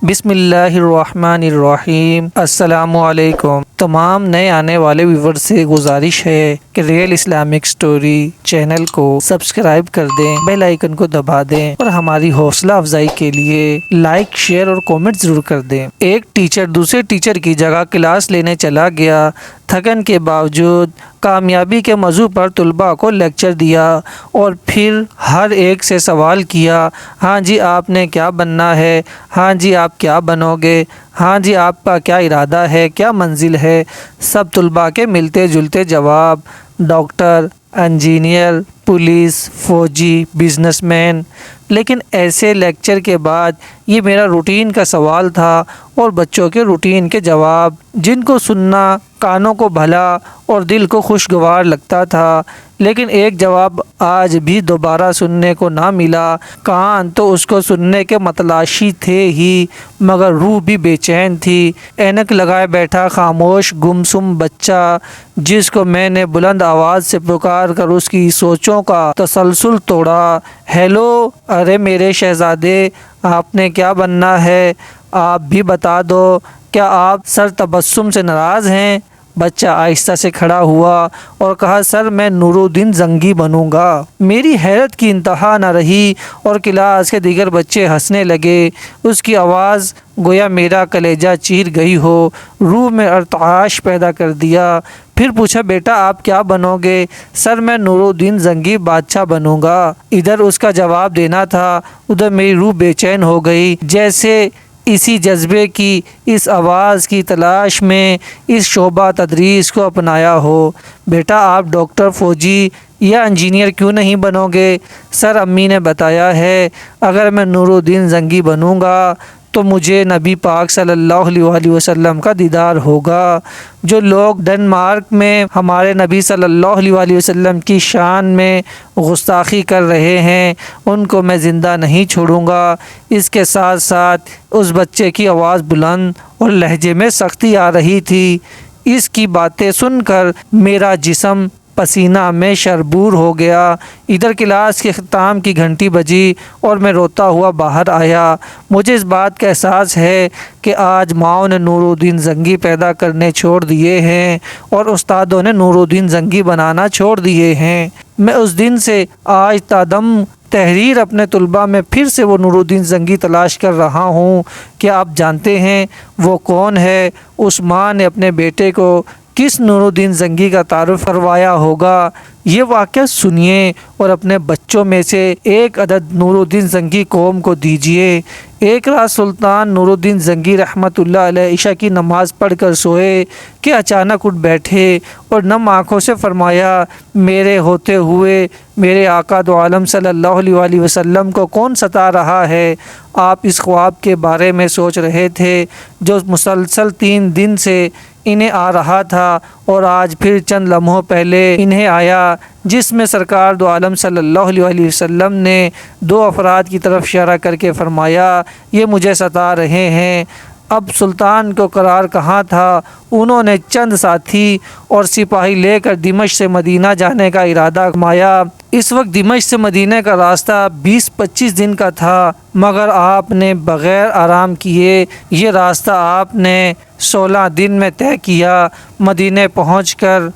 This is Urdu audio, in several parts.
بسم اللہ الرحمن الرحیم۔ السلام علیکم۔ تمام نئے آنے والے ویور سے گزارش ہے کہ ریئل اسلامک سٹوری چینل کو سبسکرائب کر دیں، بیل آئیکن کو دبا دیں اور ہماری حوصلہ افزائی کے لیے لائک، شیئر اور کومنٹ ضرور کر دیں۔ ایک ٹیچر دوسرے ٹیچر کی جگہ کلاس لینے چلا گیا۔ تھکن کے باوجود کامیابی کے موضوع پر طلباء کو لیکچر دیا اور پھر ہر ایک سے سوال کیا، ہاں جی آپ نے کیا بننا ہے؟ ہاں جی آپ کیا بنو گے؟ ہاں جی آپ کا کیا ارادہ ہے؟ کیا منزل ہے؟ سب طلباء کے ملتے جلتے جواب: ڈاکٹر، انجینئر، پولیس، فوجی، بزنس مین۔ لیکن ایسے لیکچر کے بعد یہ میرا روٹین کا سوال تھا اور بچوں کے روٹین کے جواب، جن کو سننا کانوں کو بھلا اور دل کو خوشگوار لگتا تھا، لیکن ایک جواب آج بھی دوبارہ سننے کو نہ ملا۔ کان تو اس کو سننے کے متلاشی تھے ہی، مگر روح بھی بے چین تھی۔ اینک لگائے بیٹھا خاموش گمسم بچہ، جس کو میں نے بلند آواز سے پکار کر اس کی سوچوں کا تسلسل توڑا۔ ہیلو، ارے میرے شہزادے، آپ نے کیا بننا ہے؟ آپ بھی بتا دو۔ کیا آپ سر تبسم سے ناراض ہیں؟ بچہ آہستہ سے کھڑا ہوا اور کہا، سر میں نور الدین زنگی بنوں گا۔ میری حیرت کی انتہا نہ رہی اور کلاس کے دیگر بچے ہنسنے لگے۔ اس کی آواز گویا میرا کلیجہ چیر گئی ہو، روح میں ارتعاش پیدا کر دیا۔ پھر پوچھا، بیٹا آپ کیا بنو گے؟ سر میں نور الدین زنگی بادشاہ بنوں گا۔ ادھر اس کا جواب دینا تھا، ادھر میری روح بے چین ہو گئی، جیسے اسی جذبے کی، اس آواز کی تلاش میں اس شعبہ تدریس کو اپنایا ہو۔ بیٹا آپ ڈاکٹر، فوجی یا انجینئر کیوں نہیں بنو گے؟ سر امی نے بتایا ہے اگر میں نور الدین زنگی بنوں گا تو مجھے نبی پاک صلی اللہ علیہ وسلم کا دیدار ہوگا۔ جو لوگ ڈنمارک میں ہمارے نبی صلی اللہ علیہ وسلم کی شان میں گستاخی کر رہے ہیں، ان کو میں زندہ نہیں چھوڑوں گا۔ اس کے ساتھ ساتھ اس بچے کی آواز بلند اور لہجے میں سختی آ رہی تھی۔ اس کی باتیں سن کر میرا جسم پسینہ میں شربور ہو گیا۔ ادھر کلاس کے اختتام کی گھنٹی بجی اور میں روتا ہوا باہر آیا۔ مجھے اس بات کا احساس ہے کہ آج ماؤں نے نور الدین زنگی پیدا کرنے چھوڑ دیے ہیں اور استادوں نے نور الدین زنگی بنانا چھوڑ دیے ہیں۔ میں اس دن سے آج تا دم تحریر اپنے طلباء میں پھر سے وہ نور الدین زنگی تلاش کر رہا ہوں۔ کیا آپ جانتے ہیں وہ کون ہے؟ اس ماں نے اپنے بیٹے کو کس نور الدین زنگی کا تعارف کروایا ہوگا؟ یہ واقعہ سنیے اور اپنے بچوں میں سے ایک عدد نور الدین زنگی قوم کو دیجیے۔ ایک رات سلطان نور الدین زنگی رحمۃ اللہ علیہ عشاء کی نماز پڑھ کر سوئے کہ اچانک اٹھ بیٹھے اور نم آنکھوں سے فرمایا، میرے ہوتے ہوئے میرے آقا دو عالم صلی اللہ علیہ وسلم کو کون ستا رہا ہے؟ آپ اس خواب کے بارے میں سوچ رہے تھے جو مسلسل 3 دن سے انہیں آ رہا تھا اور آج پھر چند لمحوں پہلے انہیں آیا، جس میں سرکار دو عالم صلی اللہ علیہ وسلم نے 2 افراد کی طرف اشارہ کر کے فرمایا، یہ مجھے ستا رہے ہیں۔ اب سلطان کو قرار کہاں تھا؟ انہوں نے چند ساتھی اور سپاہی لے کر دمشق سے مدینہ جانے کا ارادہ کمایا۔ اس وقت دمشق سے مدینہ کا راستہ 20-25 دن کا تھا، مگر آپ نے بغیر آرام کیے یہ راستہ آپ نے 16 دن میں طے کیا۔ مدینہ پہنچ کر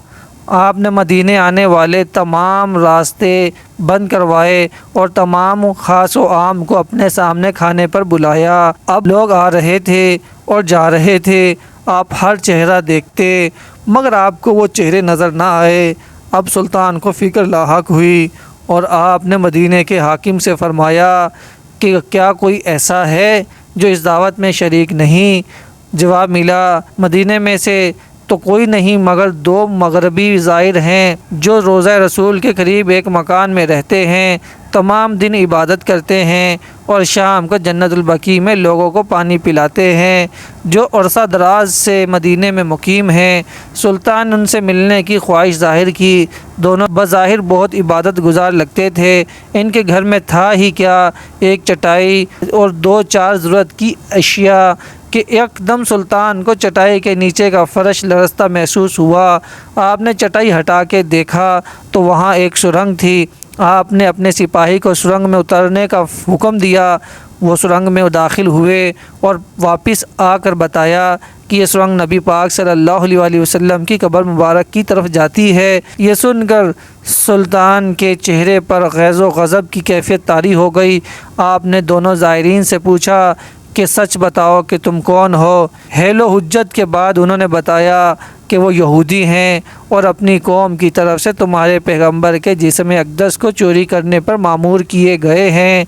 آپ نے مدینے آنے والے تمام راستے بند کروائے اور تمام خاص و عام کو اپنے سامنے کھانے پر بلایا۔ اب لوگ آ رہے تھے اور جا رہے تھے، آپ ہر چہرہ دیکھتے مگر آپ کو وہ چہرے نظر نہ آئے۔ اب سلطان کو فکر لاحق ہوئی اور آپ نے مدینے کے حاکم سے فرمایا کہ کیا کوئی ایسا ہے جو اس دعوت میں شریک نہیں؟ جواب ملا، مدینے میں سے تو کوئی نہیں، مگر 2 مغربی زائر ہیں جو روضہ رسول کے قریب ایک مکان میں رہتے ہیں، تمام دن عبادت کرتے ہیں اور شام کو جنت البقیع میں لوگوں کو پانی پلاتے ہیں، جو عرصہ دراز سے مدینے میں مقیم ہیں۔ سلطان نے ان سے ملنے کی خواہش ظاہر کی۔ دونوں بظاہر بہت عبادت گزار لگتے تھے۔ ان کے گھر میں تھا ہی کیا، ایک چٹائی اور 2-4 ضرورت کی اشیاء کہ ایک دم سلطان کو چٹائی کے نیچے کا فرش لرزتا محسوس ہوا۔ آپ نے چٹائی ہٹا کے دیکھا تو وہاں ایک سرنگ تھی۔ آپ نے اپنے سپاہی کو سرنگ میں اترنے کا حکم دیا۔ وہ سرنگ میں داخل ہوئے اور واپس آ کر بتایا کہ یہ سرنگ نبی پاک صلی اللہ علیہ وسلم کی قبر مبارک کی طرف جاتی ہے۔ یہ سن کر سلطان کے چہرے پر غیظ و غضب کی کیفیت طاری ہو گئی۔ آپ نے دونوں زائرین سے پوچھا کہ سچ بتاؤ کہ تم کون ہو؟ حیل و حجت کے بعد انہوں نے بتایا کہ وہ یہودی ہیں اور اپنی قوم کی طرف سے تمہارے پیغمبر کے جسم اقدس کو چوری کرنے پر مامور کیے گئے ہیں۔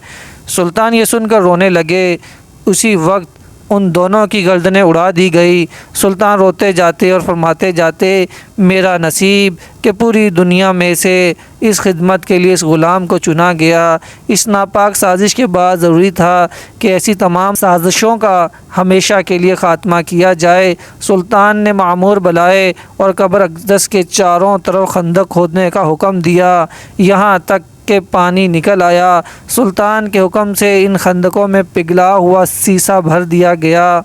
سلطان یہ سن کر رونے لگے۔ اسی وقت ان دونوں کی گردنیں اڑا دی گئی۔ سلطان روتے جاتے اور فرماتے جاتے، میرا نصیب کہ پوری دنیا میں سے اس خدمت کے لیے اس غلام کو چنا گیا۔ اس ناپاک سازش کے بعد ضروری تھا کہ ایسی تمام سازشوں کا ہمیشہ کے لیے خاتمہ کیا جائے۔ سلطان نے مامور بلائے اور قبر اقدس کے چاروں طرف خندق کھودنے کا حکم دیا، یہاں تک کہ پانی نکل آیا۔ سلطان کے حکم سے ان خندقوں میں پگھلا ہوا سیسا بھر دیا گیا۔